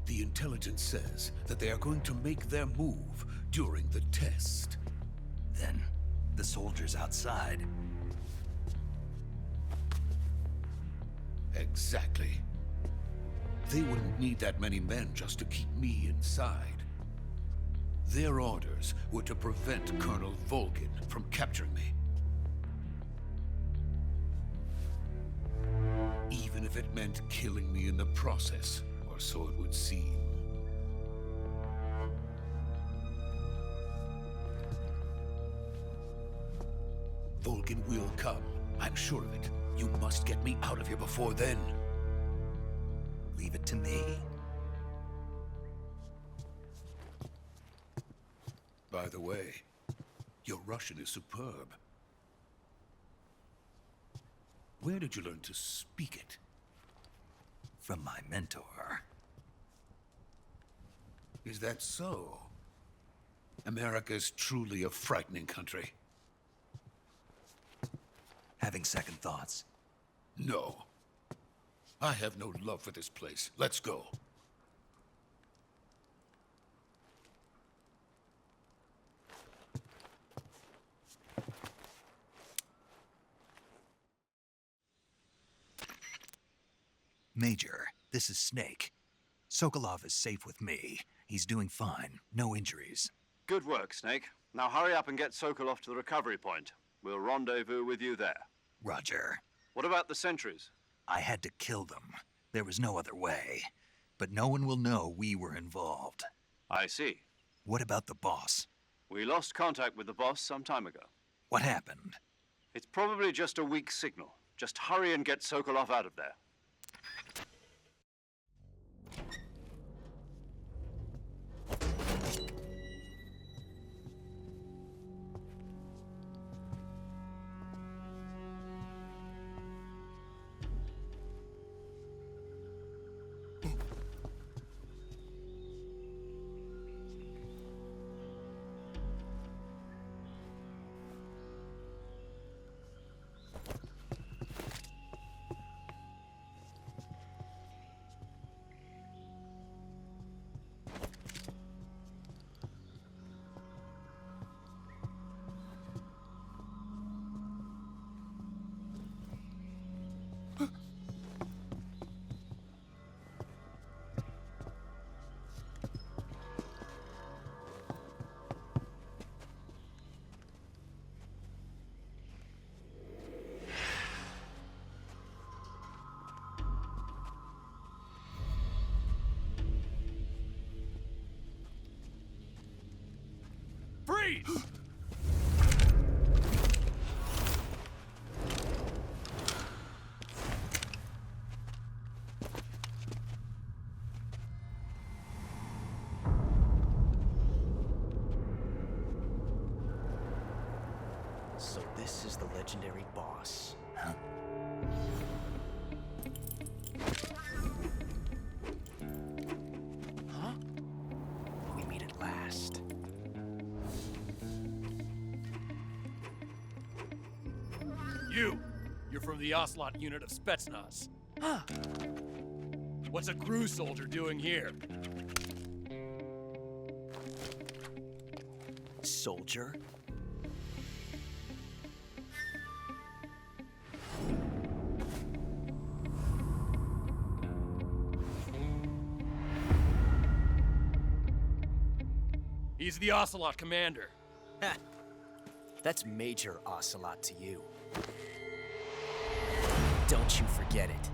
The intelligence says that they are going to make their move during the test. Then, the soldiers outside. Exactly. They wouldn't need that many men just to keep me inside. Their orders were to prevent Colonel Volgin from capturing me. Even if it meant killing me in the process, or so it would seem. Volgin will come. I'm sure of it. You must get me out of here before then. Leave it to me. By the way, your Russian is superb. Where did you learn to speak it? From my mentor. Is that so? America's truly a frightening country. Having second thoughts. No. I have no love for this place. Let's go. Major, this is Snake. Sokolov is safe with me. He's doing fine. No injuries. Good work, Snake. Now hurry up and get Sokolov to the recovery point. We'll rendezvous with you there. Roger. What about the sentries? I had to kill them. There was no other way. But no one will know we were involved. I see. What about the boss? We lost contact with the boss some time ago. What happened? It's probably just a weak signal. Just hurry and get Sokolov out of there. Freeze! So this is the legendary boss. Huh? Huh? We meet at last. You're from the Ocelot unit of Spetsnaz. Huh. What's a crew soldier doing here? Soldier? He's the Ocelot commander. Ha! That's Major Ocelot to you. Don't you forget it.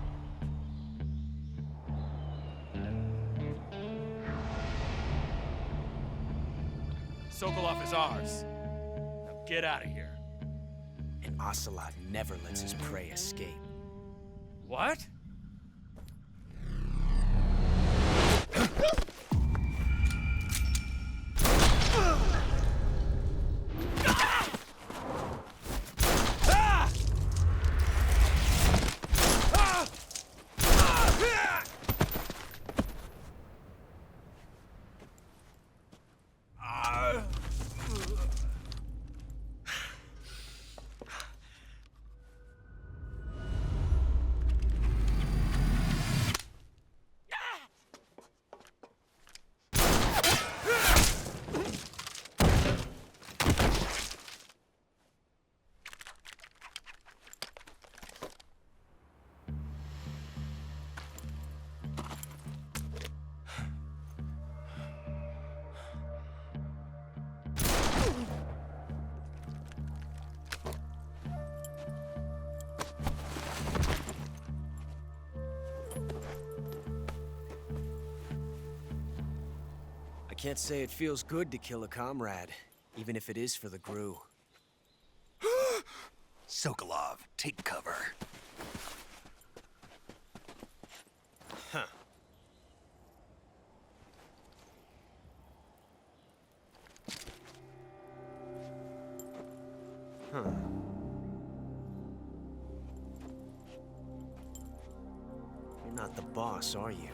Sokolov is ours. Now get out of here. And Ocelot never lets his prey escape. What? Can't say it feels good to kill a comrade, even if it is for the GRU. Sokolov, take cover. Huh. Huh. You're not the boss, are you?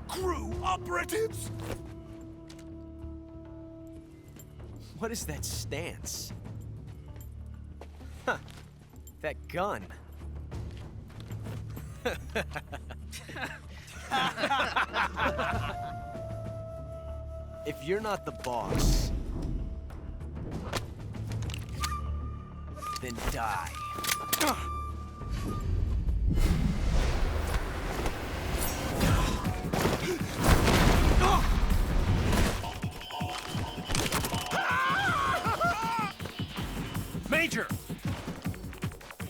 GRU operatives! What is that stance? Huh. That gun. If you're not the boss, then die. Major!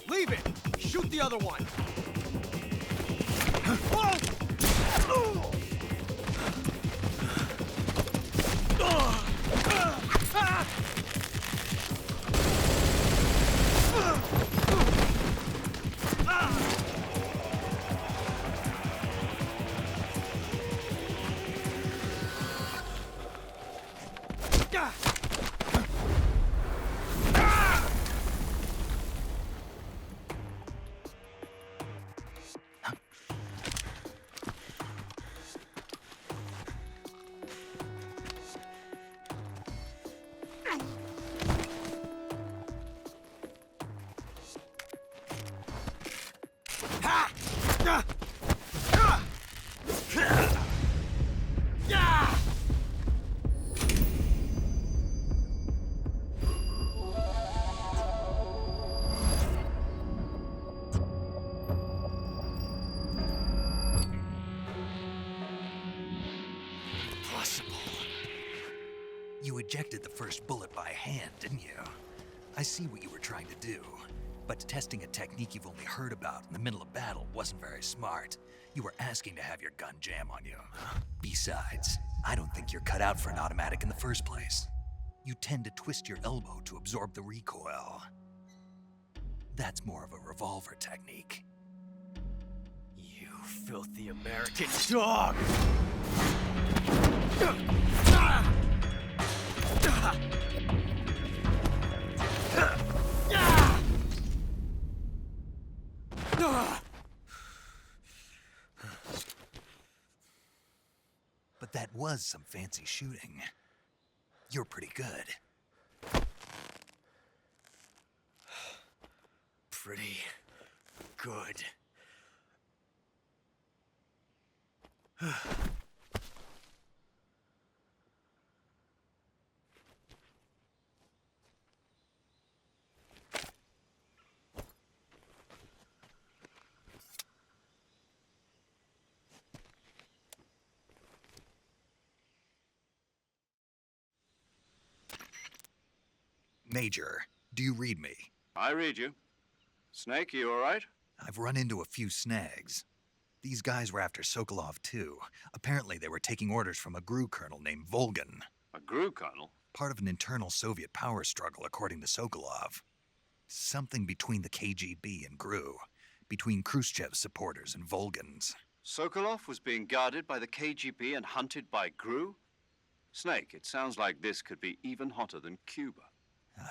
Leave it! Shoot the other one! You ejected the first bullet by hand, didn't you? I see what you were trying to do. But testing a technique you've only heard about in the middle of battle wasn't very smart. You were asking to have your gun jam on you. Besides, I don't think you're cut out for an automatic in the first place. You tend to twist your elbow to absorb the recoil. That's more of a revolver technique. You filthy American dog! But that was some fancy shooting. You're pretty good. Pretty good. Major, do you read me? I read you. Snake, you all right? I've run into a few snags. These guys were after Sokolov too. Apparently they were taking orders from a GRU colonel named Volgin. A GRU colonel? Part of an internal Soviet power struggle, according to Sokolov. Something between the KGB and GRU. Between Khrushchev's supporters and Volgin's. Sokolov was being guarded by the KGB and hunted by GRU? Snake, it sounds like this could be even hotter than Cuba.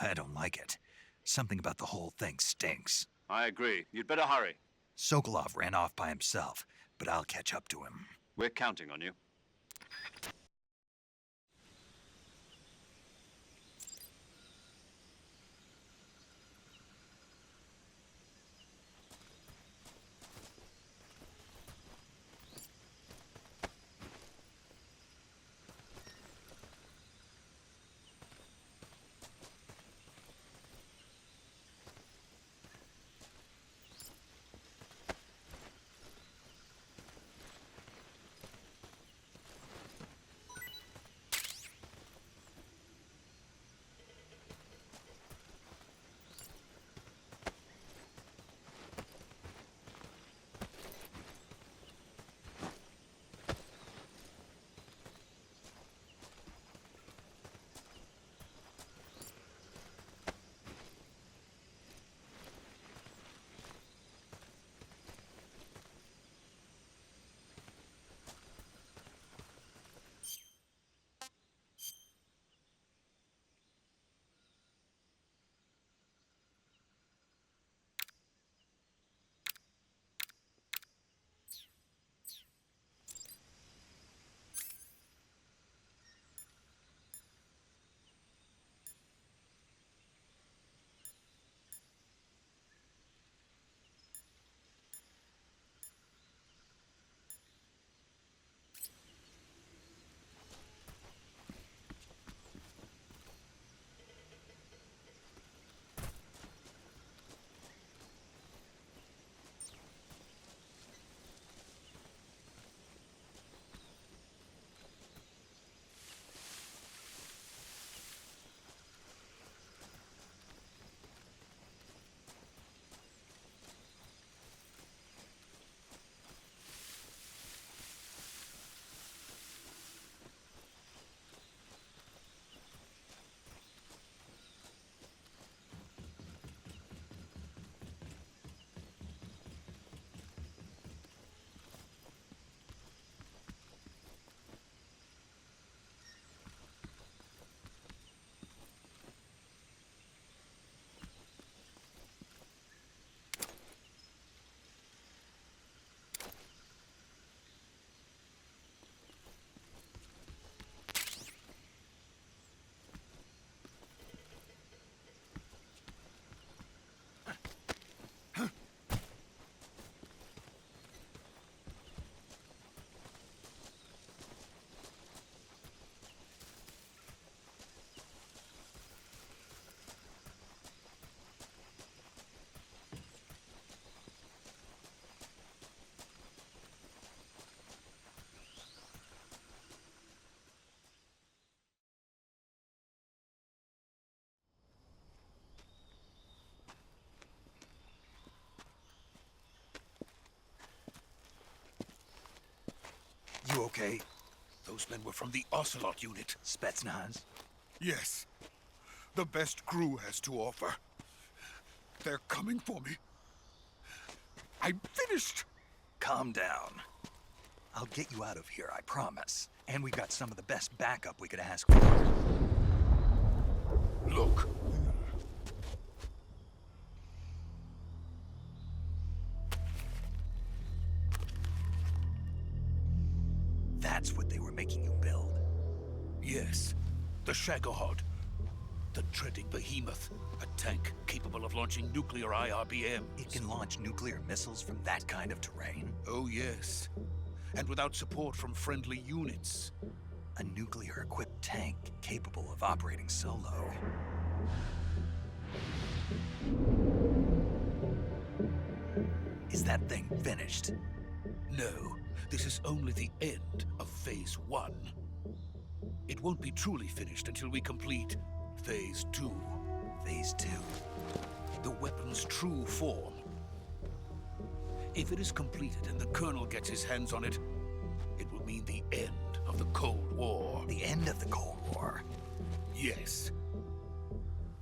I don't like it. Something about the whole thing stinks. I agree. You'd better hurry. Sokolov ran off by himself, but I'll catch up to him. We're counting on you. You okay? Those men were from the Ocelot unit. Spetsnaz? Yes. The best crew has to offer. They're coming for me. I'm finished! Calm down. I'll get you out of here, I promise. And we've got some of the best backup we could ask for. Look. That's what they were making you build. Yes. The Shagohod. The treading behemoth. A tank capable of launching nuclear IRBM. It can launch nuclear missiles from that kind of terrain? Oh, yes. And without support from friendly units. A nuclear-equipped tank capable of operating solo. Is that thing finished? No, this is only the end of Phase 1. It won't be truly finished until we complete Phase 2. Phase 2? The weapon's true form. If it is completed and the Colonel gets his hands on it, it will mean the end of the Cold War. The end of the Cold War? Yes.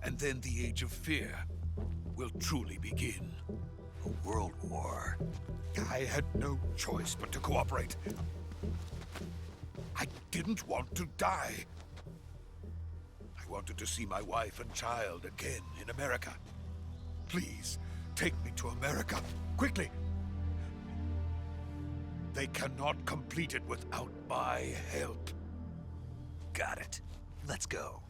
And then the Age of Fear will truly begin. A world war. I had no choice but to cooperate. I didn't want to die. I wanted to see my wife and child again in America. Please, take me to America, quickly. They cannot complete it without my help. Got it. Let's go.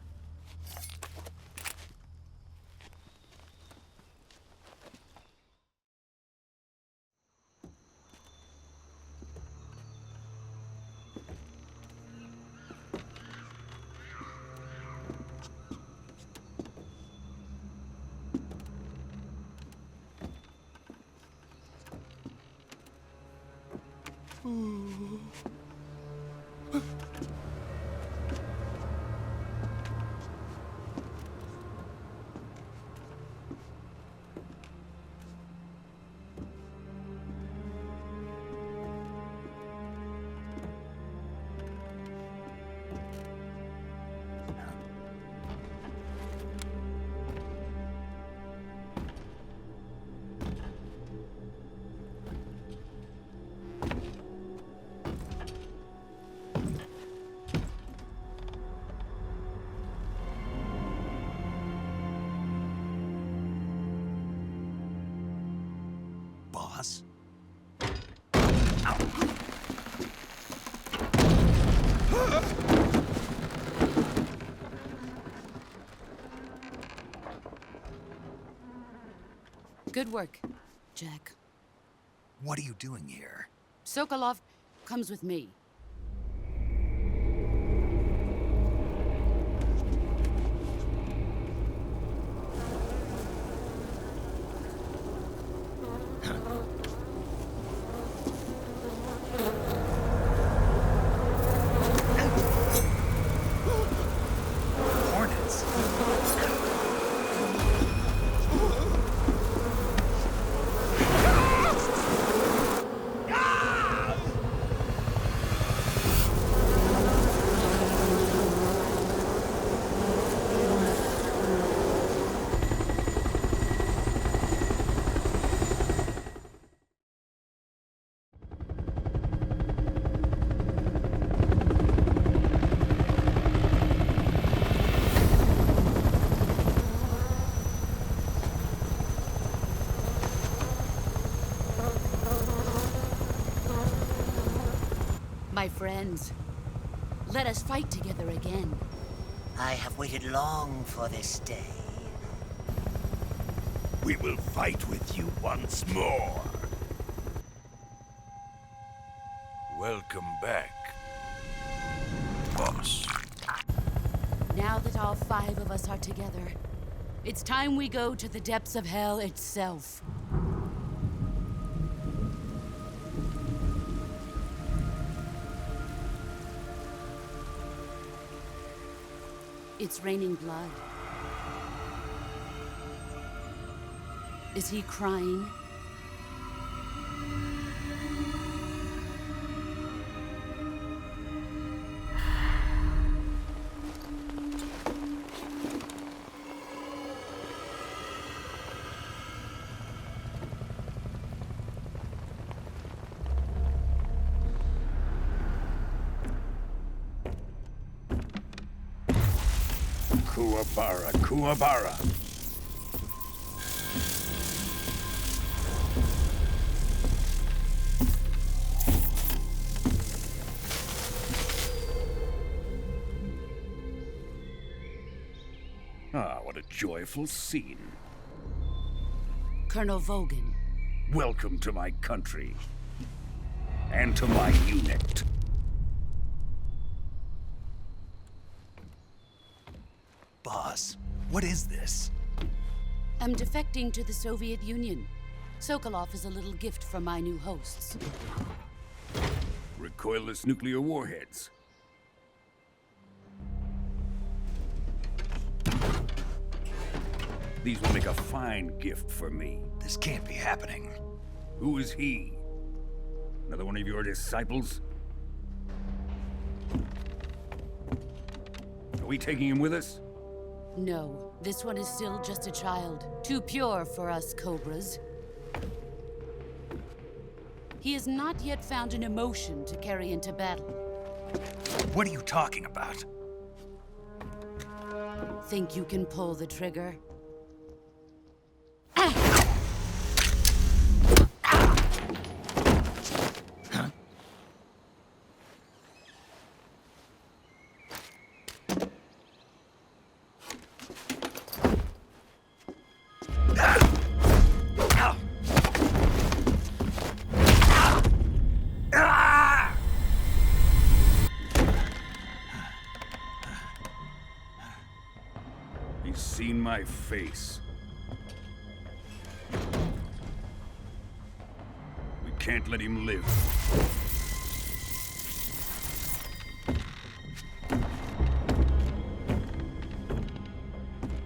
Boss? Good work, Jack. What are you doing here? Sokolov comes with me. Hornets? My friends, let us fight together again. I have waited long for this day. We will fight with you once more. Welcome back, boss. Now that all 5 of us are together, it's time we go to the depths of hell itself. It's raining blood. Is he crying? Kuwabara, Kuwabara. Ah, what a joyful scene. Colonel Volgin. Welcome to my country. And to my unit. Boss, what is this? I'm defecting to the Soviet Union. Sokolov is a little gift from my new hosts. Recoilless nuclear warheads. These will make a fine gift for me. This can't be happening. Who is he? Another one of your disciples? Are we taking him with us? No, this one is still just a child. Too pure for us Cobras. He has not yet found an emotion to carry into battle. What are you talking about? Think you can pull the trigger? He's seen my face. We can't let him live.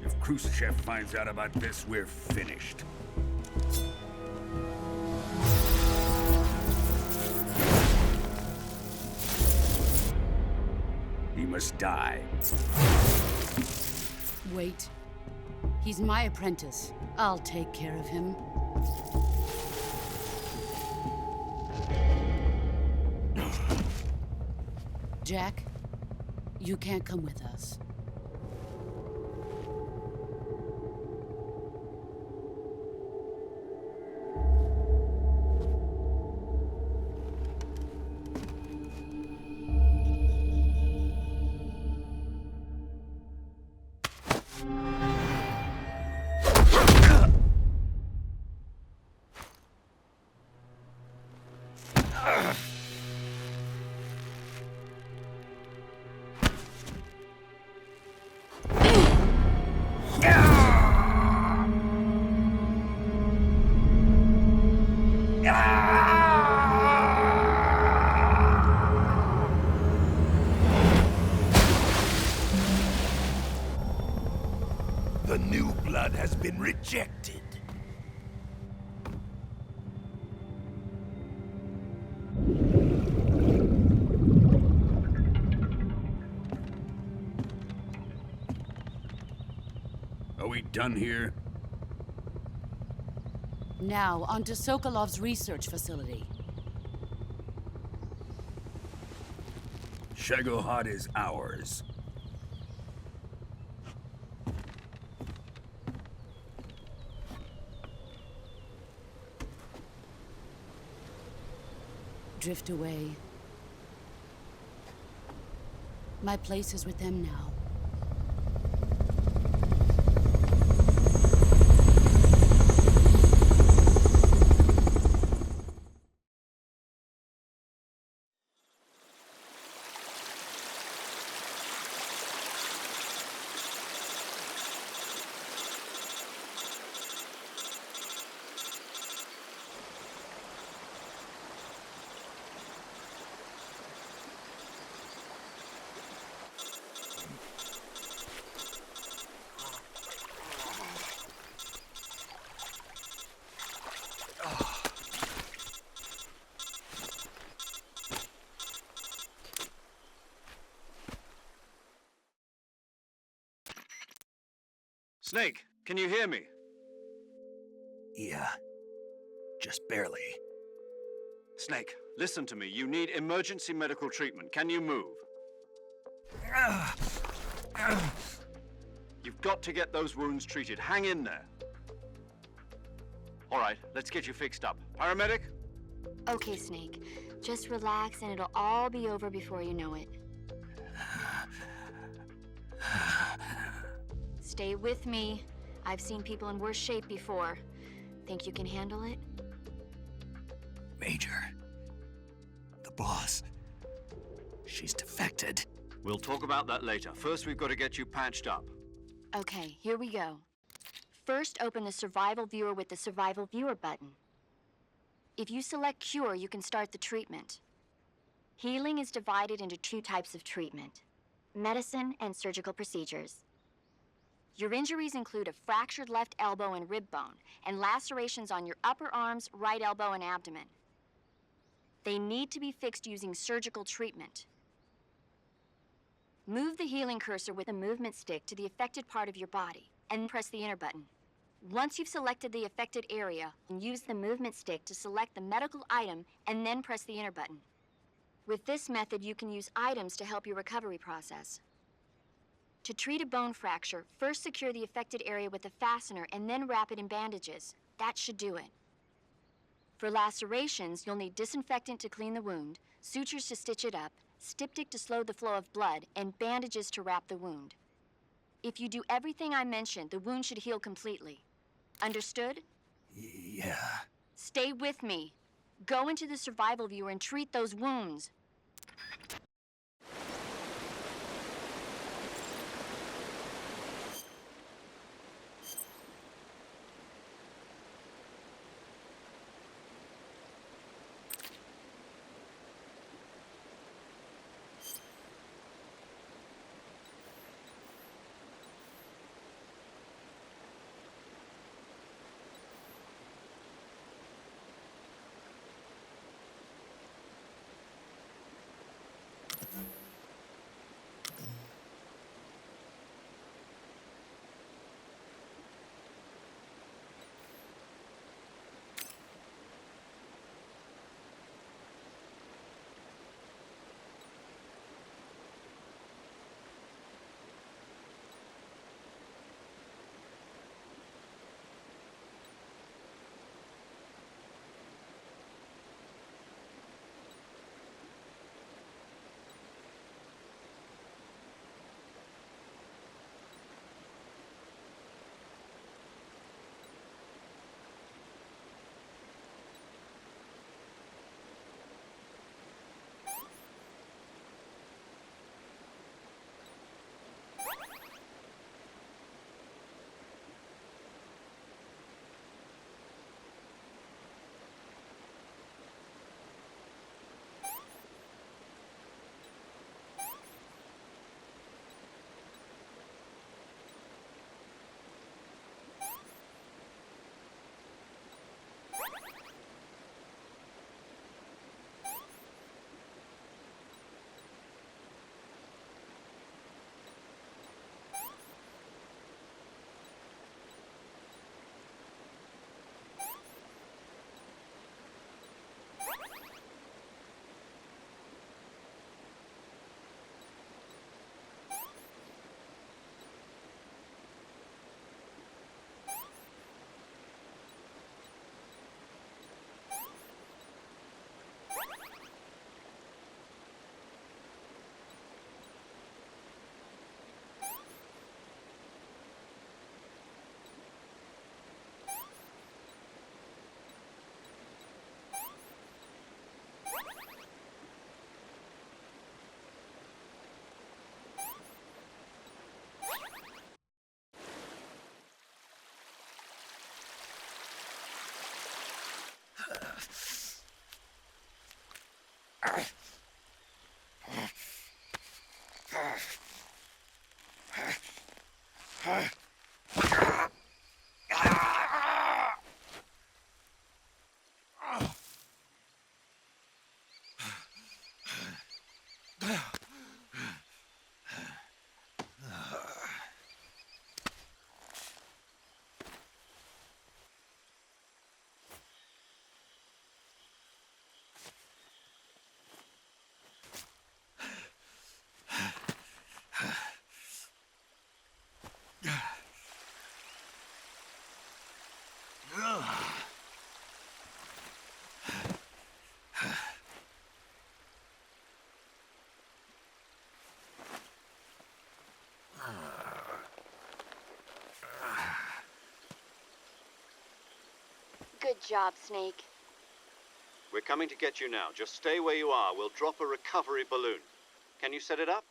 If Khrushchev finds out about this, we're finished. He must die. Wait. He's my apprentice. I'll take care of him. Jack, you can't come with us. The new blood has been rejected. Are we done here? Now, onto Sokolov's research facility. Shagohod is ours. Drift away. My place is with them now. Snake, can you hear me? Yeah. Just barely. Snake, listen to me. You need emergency medical treatment. Can you move? You've got to get those wounds treated. Hang in there. All right, let's get you fixed up. Paramedic? Okay, Snake. Just relax and it'll all be over before you know it. Stay with me. I've seen people in worse shape before. Think you can handle it? Major, the boss, she's defected. We'll talk about that later. First, we've got to get you patched up. Okay, here we go. First, open the Survival Viewer with the Survival Viewer button. If you select Cure, you can start the treatment. Healing is divided into 2 types of treatment: medicine and surgical procedures. Your injuries include a fractured left elbow and rib bone, and lacerations on your upper arms, right elbow, and abdomen. They need to be fixed using surgical treatment. Move the healing cursor with a movement stick to the affected part of your body, and press the enter button. Once you've selected the affected area, use the movement stick to select the medical item, and then press the enter button. With this method, you can use items to help your recovery process. To treat a bone fracture, first secure the affected area with a fastener and then wrap it in bandages. That should do it. For lacerations, you'll need disinfectant to clean the wound, sutures to stitch it up, styptic to slow the flow of blood, and bandages to wrap the wound. If you do everything I mentioned, the wound should heal completely. Understood? Yeah. Stay with me. Go into the Survival Viewer and treat those wounds. Good job, Snake. We're coming to get you now. Just stay where you are. We'll drop a recovery balloon. Can you set it up?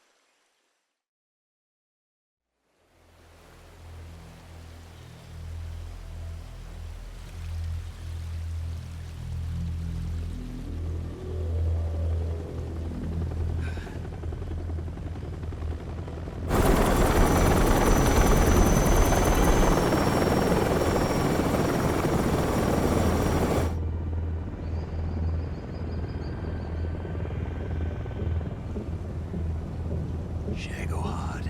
Shagohod.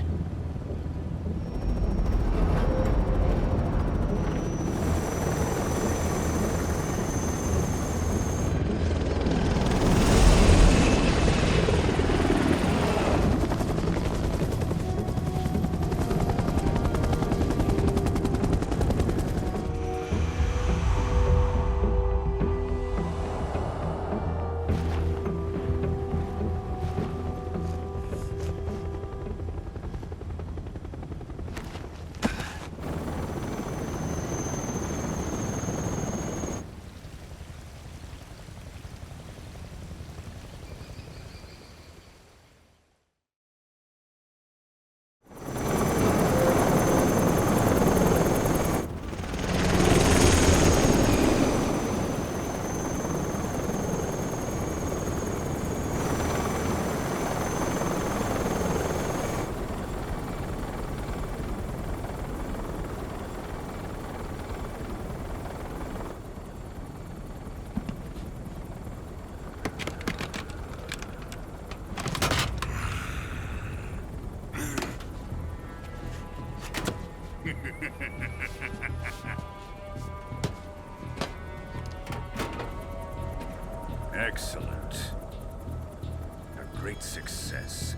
Excellent. A great success.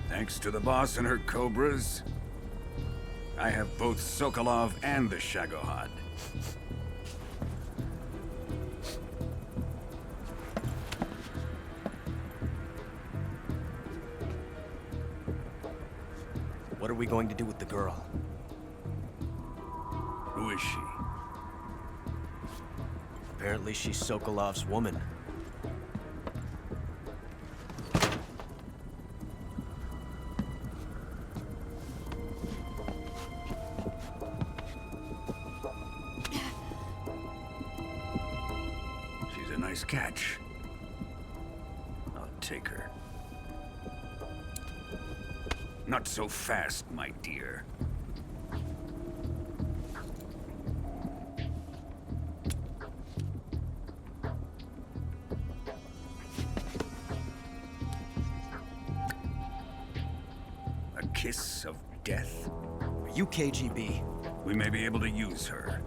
Thanks to the boss and her cobras, I have both Sokolov and the Shagohod. What are we going to do with the girl? Who is she? Apparently she's Sokolov's woman. She's a nice catch. I'll take her. Not so fast, my dear. A kiss of death? Are you KGB? We may be able to use her.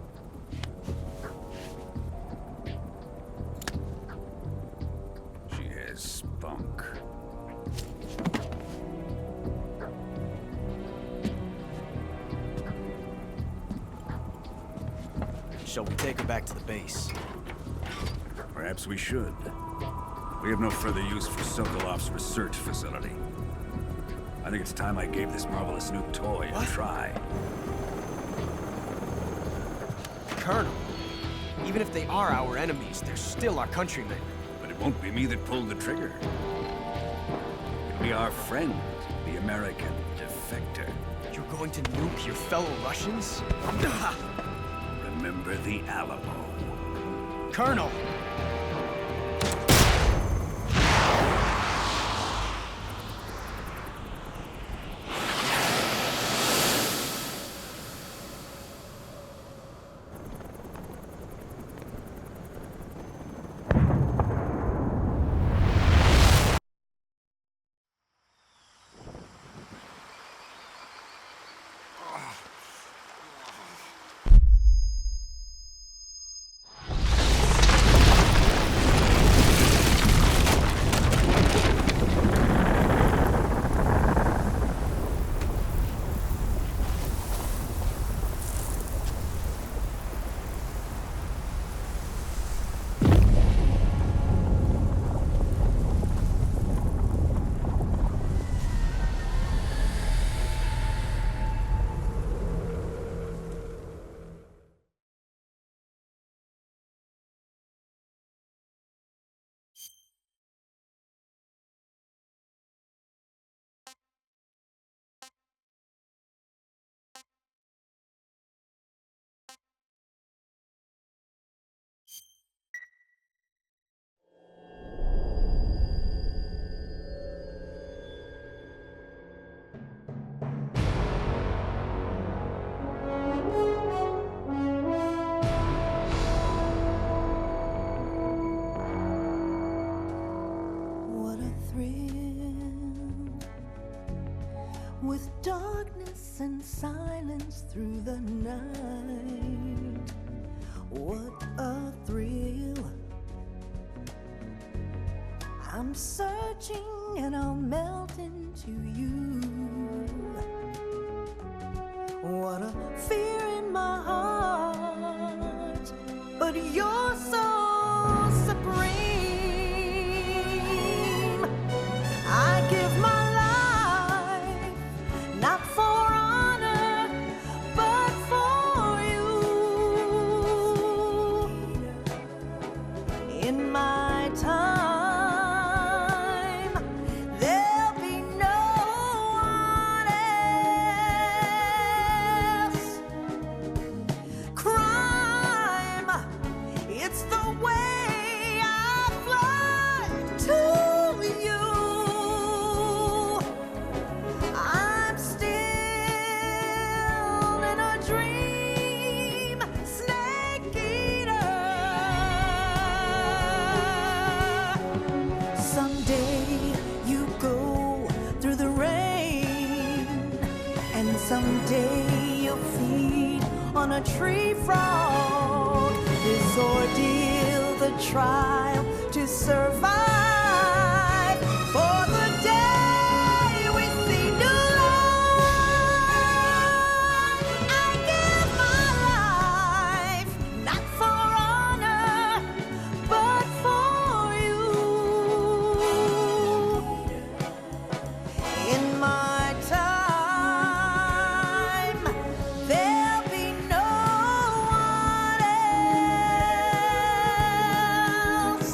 She has spunk. Shall we take her back to the base? Perhaps we should. We have no further use for Sokolov's research facility. I think it's time I gave this marvelous new toy a try. Colonel, even if they are our enemies, they're still our countrymen. But it won't be me that pulled the trigger. It'll be our friend, the American defector. You're going to nuke your fellow Russians? Remember the Alamo. Colonel! with darkness and silence through the night. What a thrill. I'm searching and I'll melt into you. What a fear in my heart, but you're so supreme. I give my life, not for honor, but for you. In my time, there'll be no one else. Crime, it's the way I fly to you. I'm still in a dream, snake eater. Someday you go through the rain, and someday you'll feed on a tree frog. This ordeal, the trial to survive, for the day we see new light. I give my life, not for honor, but for you. In my time, there'll be no one else.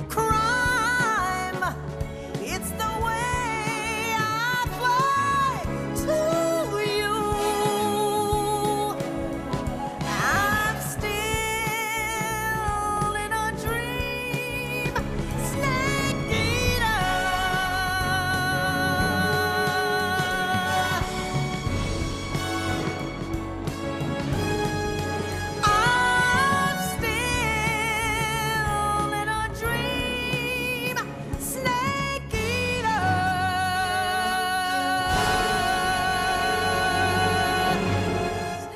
Crime, it's the way I fly to you. I'm still in a dream, snake eater. I'm still in a dream, snake eater.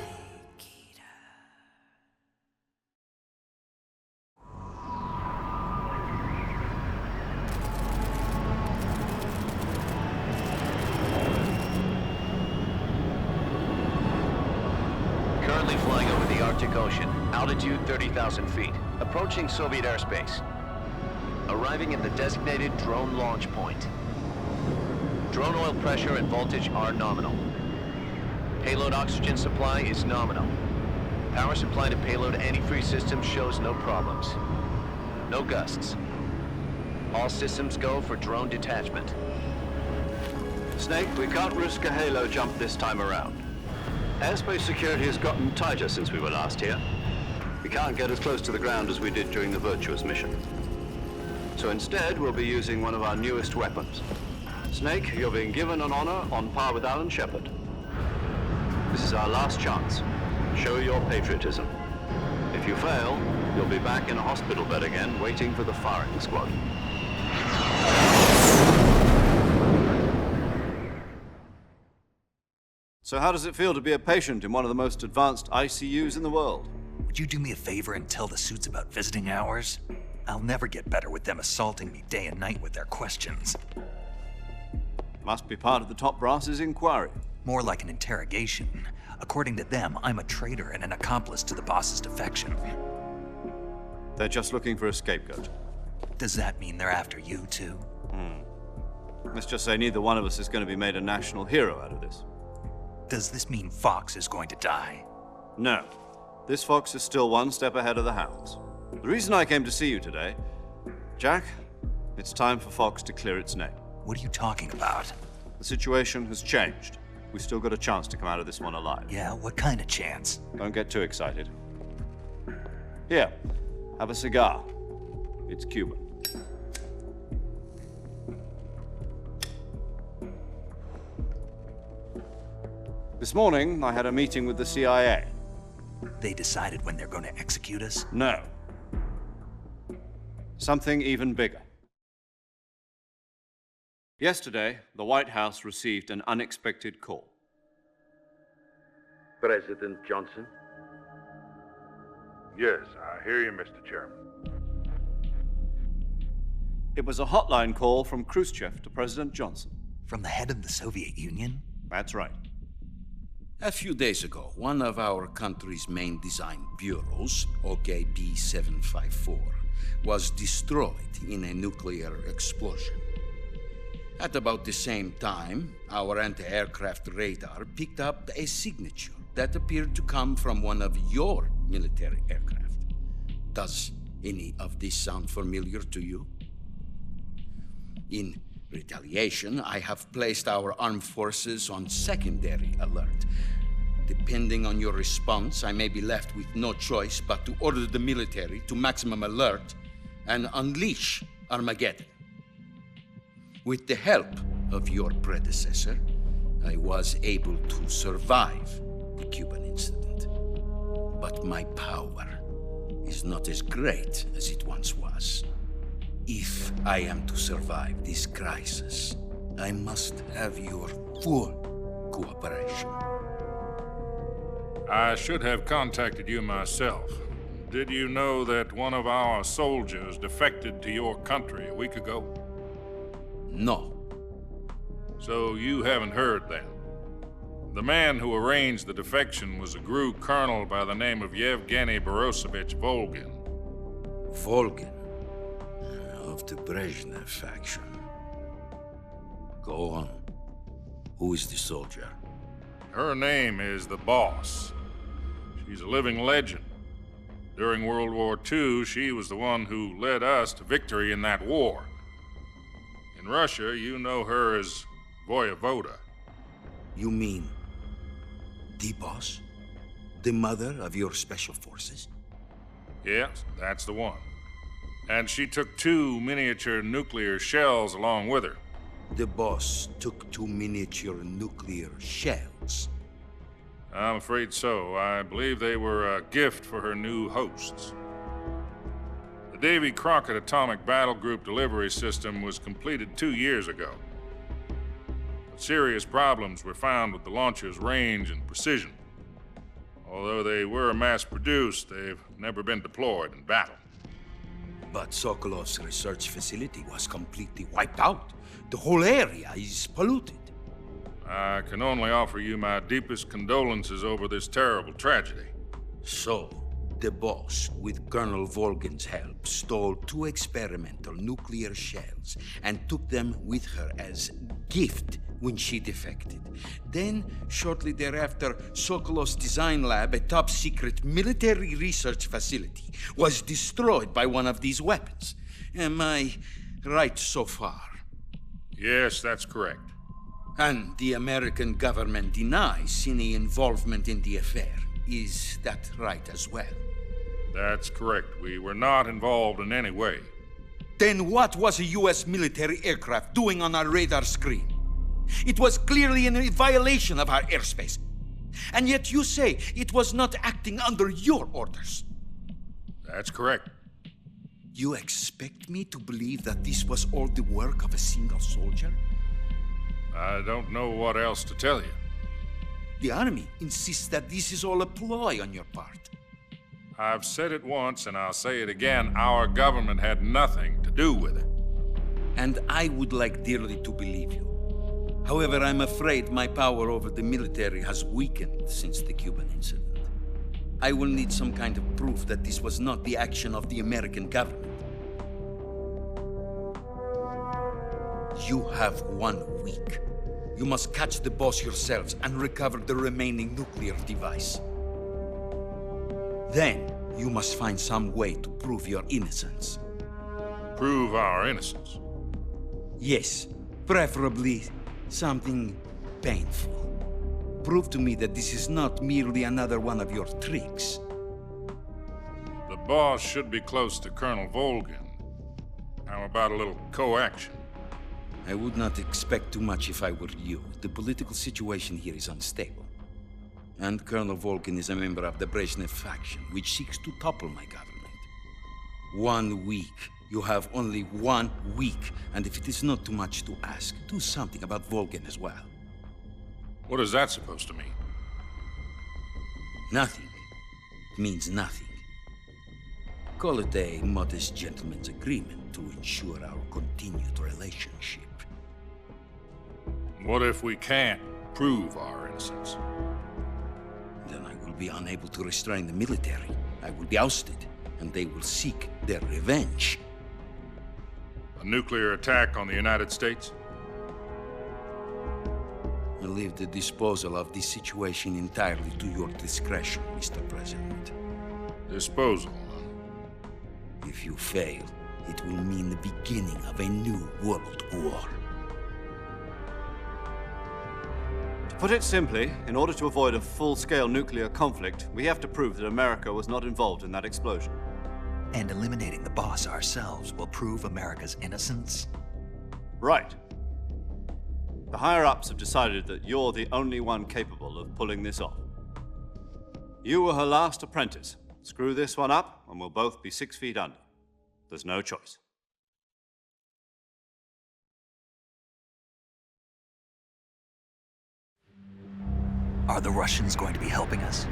Snake eater. Currently flying over the Arctic Ocean, altitude 30,000 feet, approaching Soviet airspace. Arriving at the designated drone launch point. Drone oil pressure and voltage are nominal. Payload oxygen supply is nominal. Power supply to payload antifreeze system shows no problems. No gusts. All systems go for drone detachment. Snake, we can't risk a halo jump this time around. Airspace security has gotten tighter since we were last here. We can't get as close to the ground as we did during the Virtuous mission. So instead, we'll be using one of our newest weapons. Snake, you're being given an honor on par with Alan Shepard. This is our last chance. Show your patriotism. If you fail, you'll be back in a hospital bed again, waiting for the firing squad. So how does it feel to be a patient in one of the most advanced ICUs in the world? Would you do me a favor and tell the suits about visiting hours? I'll never get better with them assaulting me day and night with their questions. Must be part of the top brass's inquiry. More like an interrogation. According to them, I'm a traitor and an accomplice to the boss's defection. They're just looking for a scapegoat. Does that mean they're after you, too? Let's just say neither one of us is going to be made a national hero out of this. Does this mean Fox is going to die? No. This fox is still one step ahead of the hounds. The reason I came to see you today, Jack, it's time for Fox to clear its name. What are you talking about? The situation has changed. We've still got a chance to come out of this one alive. Yeah, what kind of chance? Don't get too excited. Here, have a cigar. It's Cuban. This morning, I had a meeting with the CIA. They decided when they're going to execute us? No. Something even bigger. Yesterday, the White House received an unexpected call. President Johnson? Yes, I hear you, Mr. Chairman. It was a hotline call from Khrushchev to President Johnson. From the head of the Soviet Union? That's right. A few days ago, one of our country's main design bureaus, OK-B754, was destroyed in a nuclear explosion. At about the same time, our anti-aircraft radar picked up a signature that appeared to come from one of your military aircraft. Does any of this sound familiar to you? In retaliation, I have placed our armed forces on secondary alert. Depending on your response, I may be left with no choice but to order the military to maximum alert and unleash Armageddon. With the help of your predecessor, I was able to survive the Cuban incident. But my power is not as great as it once was. If I am to survive this crisis, I must have your full cooperation. I should have contacted you myself. Did you know that one of our soldiers defected to your country a week ago? No. So you haven't heard then? The man who arranged the defection was a GRU colonel by the name of Yevgeny Borisovich Volgin. Volgin? Of the Brezhnev faction. Go on. Who is the soldier? Her name is the Boss. She's a living legend. During World War II, she was the one who led us to victory in that war. In Russia, you know her as Voyevoda. You mean the Boss? The mother of your special forces? Yes, that's the one. And she took 2 miniature nuclear shells along with her. The Boss took 2 miniature nuclear shells? I'm afraid so. I believe they were a gift for her new hosts. The Davy Crockett Atomic Battle Group delivery system was completed 2 years ago. But serious problems were found with the launcher's range and precision. Although they were mass-produced, they've never been deployed in battle. But Sokolov's research facility was completely wiped out. The whole area is polluted. I can only offer you my deepest condolences over this terrible tragedy. So, the Boss, with Colonel Volgin's help, stole 2 experimental nuclear shells and took them with her as gift when she defected. Then, shortly thereafter, Sokolov's design lab, a top-secret military research facility, was destroyed by one of these weapons. Am I right so far? Yes, that's correct. And the American government denies any involvement in the affair. Is that right as well? That's correct. We were not involved in any way. Then what was a U.S. military aircraft doing on our radar screen? It was clearly in violation of our airspace. And yet you say it was not acting under your orders. That's correct. You expect me to believe that this was all the work of a single soldier? I don't know what else to tell you. The Army insists that this is all a ploy on your part. I've said it once and I'll say it again. Our government had nothing to do with it. And I would like dearly to believe you. However, I'm afraid my power over the military has weakened since the Cuban incident. I will need some kind of proof that this was not the action of the American government. You have 1 week. You must catch the Boss yourselves and recover the remaining nuclear device. Then, you must find some way to prove your innocence. Prove our innocence? Yes, preferably something painful. Prove to me that this is not merely another one of your tricks. The Boss should be close to Colonel Volgin. How about a little co-action? I would not expect too much if I were you. The political situation here is unstable. And Colonel Volgin is a member of the Brezhnev faction, which seeks to topple my government. 1 week You have only 1 week, and if it is not too much to ask, do something about Volgin as well. What is that supposed to mean? Nothing. It means nothing. Call it a modest gentleman's agreement to ensure our continued relationship. What if we can't prove our innocence? Then I will be unable to restrain the military. I will be ousted, and they will seek their revenge. A nuclear attack on the United States? I leave the disposal of this situation entirely to your discretion, Mr. President. Disposal, huh? If you fail, it will mean the beginning of a new world war. To put it simply, in order to avoid a full-scale nuclear conflict, we have to prove that America was not involved in that explosion. And eliminating the boss ourselves will prove America's innocence? Right. The higher-ups have decided that you're the only one capable of pulling this off. You were her last apprentice. Screw this one up, and we'll both be 6 feet under. There's no choice. Are the Russians going to be helping us?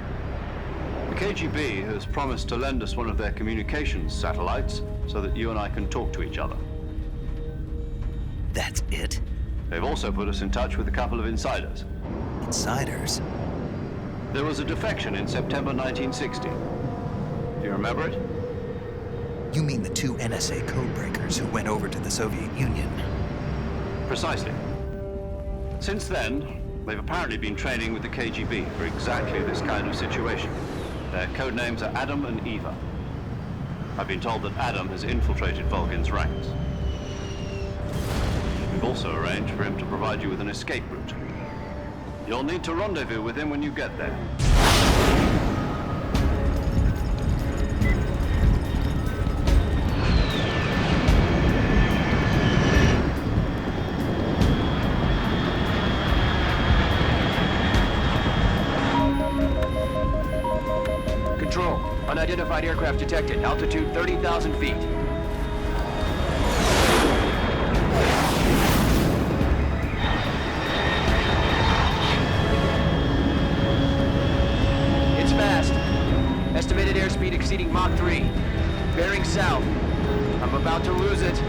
The KGB has promised to lend us one of their communications satellites so that you and I can talk to each other. That's it? They've also put us in touch with a couple of insiders. Insiders? There was a defection in September 1960. Do you remember it? You mean the 2 NSA codebreakers who went over to the Soviet Union? Precisely. Since then, they've apparently been training with the KGB for exactly this kind of situation. Their code names are Adam and Eva. I've been told that Adam has infiltrated Volgin's ranks. We've also arranged for him to provide you with an escape route. You'll need to rendezvous with him when you get there. Control. Unidentified aircraft detected. Altitude 30,000 feet. It's fast. Estimated airspeed exceeding Mach 3. Bearing south. I'm about to lose it.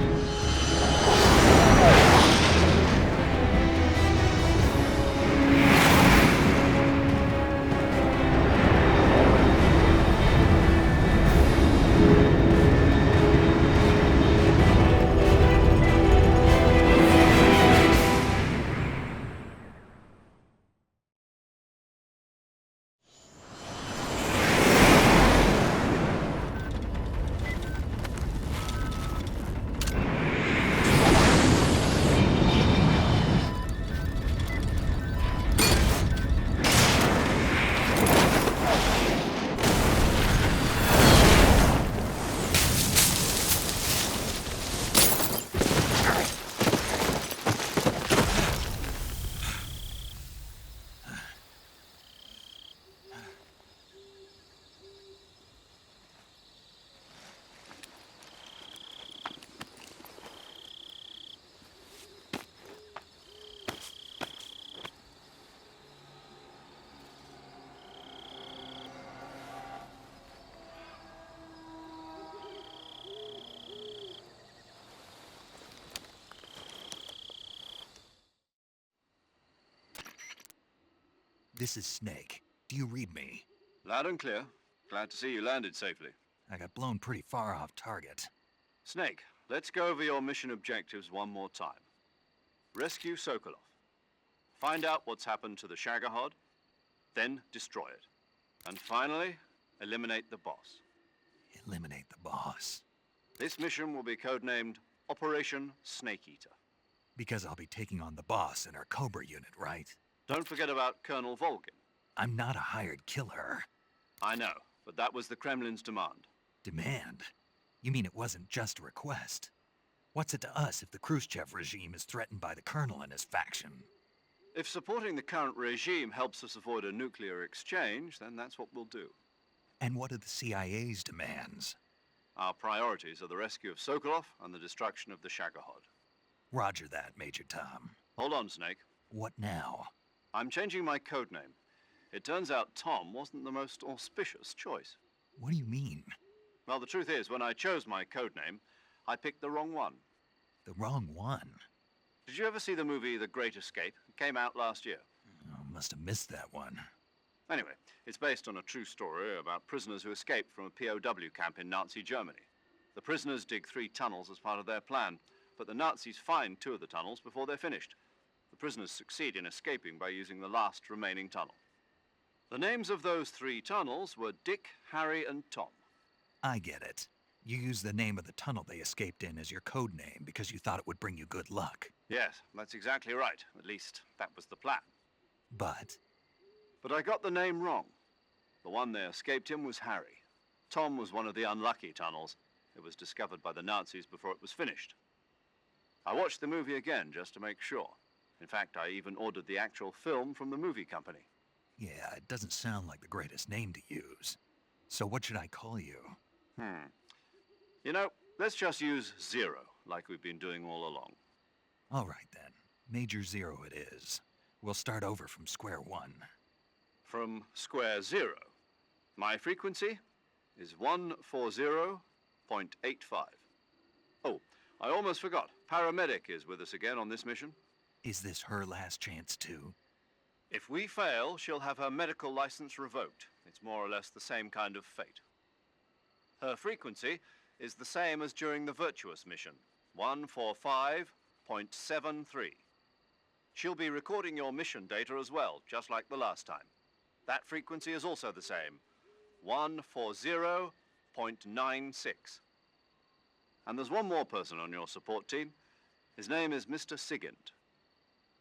This is Snake. Do you read me? Loud and clear. Glad to see you landed safely. I got blown pretty far off target. Snake, let's go over your mission objectives one more time. Rescue Sokolov. Find out what's happened to the Shagohod, then destroy it. And finally, eliminate the boss. Eliminate the boss. This mission will be codenamed Operation Snake Eater. Because I'll be taking on the boss in our Cobra unit, right? Don't forget about Colonel Volgin. I'm not a hired killer. I know, but that was the Kremlin's demand. Demand? You mean it wasn't just a request? What's it to us if the Khrushchev regime is threatened by the Colonel and his faction? If supporting the current regime helps us avoid a nuclear exchange, then that's what we'll do. And what are the CIA's demands? Our priorities are the rescue of Sokolov and the destruction of the Shagohod. Roger that, Major Tom. Hold on, Snake. What now? I'm changing my code name. It turns out Tom wasn't the most auspicious choice. What do you mean? Well, the truth is, when I chose my code name, I picked the wrong one. The wrong one? Did you ever see the movie The Great Escape? It came out last year. Oh, must have missed that one. Anyway, it's based on a true story about prisoners who escaped from a POW camp in Nazi Germany. The prisoners dig 3 tunnels as part of their plan, but the Nazis find 2 of the tunnels before they're finished. The prisoners succeed in escaping by using the last remaining tunnel. The names of those 3 tunnels were Dick, Harry, and Tom. I get it. You used the name of the tunnel they escaped in as your code name because you thought it would bring you good luck. Yes, that's exactly right. At least, that was the plan. But I got the name wrong. The one they escaped in was Harry. Tom was one of the unlucky tunnels. It was discovered by the Nazis before it was finished. I watched the movie again just to make sure. In fact, I even ordered the actual film from the movie company. yeah, it doesn't sound like the greatest name to use. So what should I call you? You know, let's just use Zero, like we've been doing all along. All right then. Major Zero it is. We'll start over from square one. From square 0. My frequency is 140.85. Oh, I almost forgot. Paramedic is with us again on this mission. Is this her last chance too? If we fail, she'll have her medical license revoked. It's more or less the same kind of fate. Her frequency is the same as during the Virtuous mission, 145.73. She'll be recording your mission data as well, just like the last time. That frequency is also the same, 140.96. And there's one more person on your support team. His name is Mr. Sigint.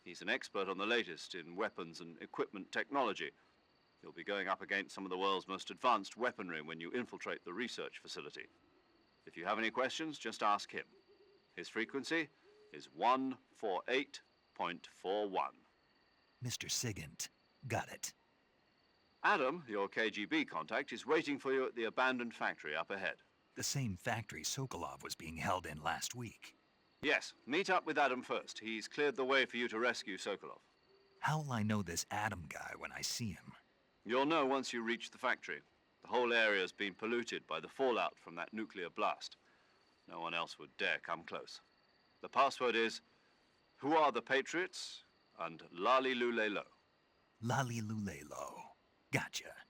He's an expert on the latest in weapons and equipment technology. You'll be going up against some of the world's most advanced weaponry when you infiltrate the research facility. If you have any questions, just ask him. His frequency is 148.41. Mr. Sigint. Got it. Adam, your KGB contact, is waiting for you at the abandoned factory up ahead. The same factory Sokolov was being held in last week. Yes, meet up with Adam first. He's cleared the way for you to rescue Sokolov. How will I know this Adam guy when I see him? You'll know once you reach the factory. The whole area's been polluted by the fallout from that nuclear blast. No one else would dare come close. The password is, "Who are the Patriots?" and Lali Lule Lo. Lali Lule Lo. Gotcha.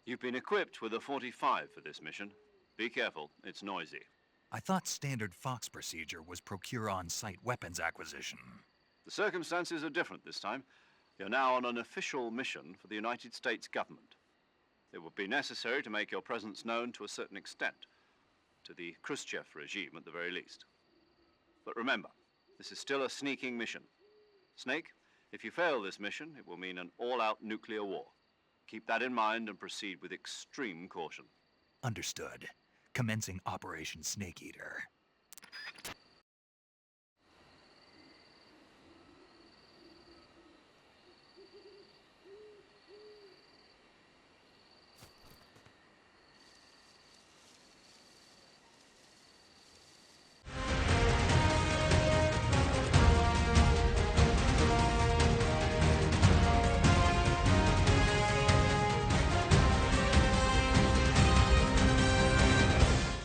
You've been equipped with a 45 for this mission. Be careful, it's noisy. I thought standard Fox procedure was procure on-site weapons acquisition. The circumstances are different this time. You're now on an official mission for the United States government. It would be necessary to make your presence known to a certain extent, to the Khrushchev regime at the very least. But remember, this is still a sneaking mission. Snake, if you fail this mission, it will mean an all-out nuclear war. Keep that in mind and proceed with extreme caution. Understood. Commencing Operation Snake Eater.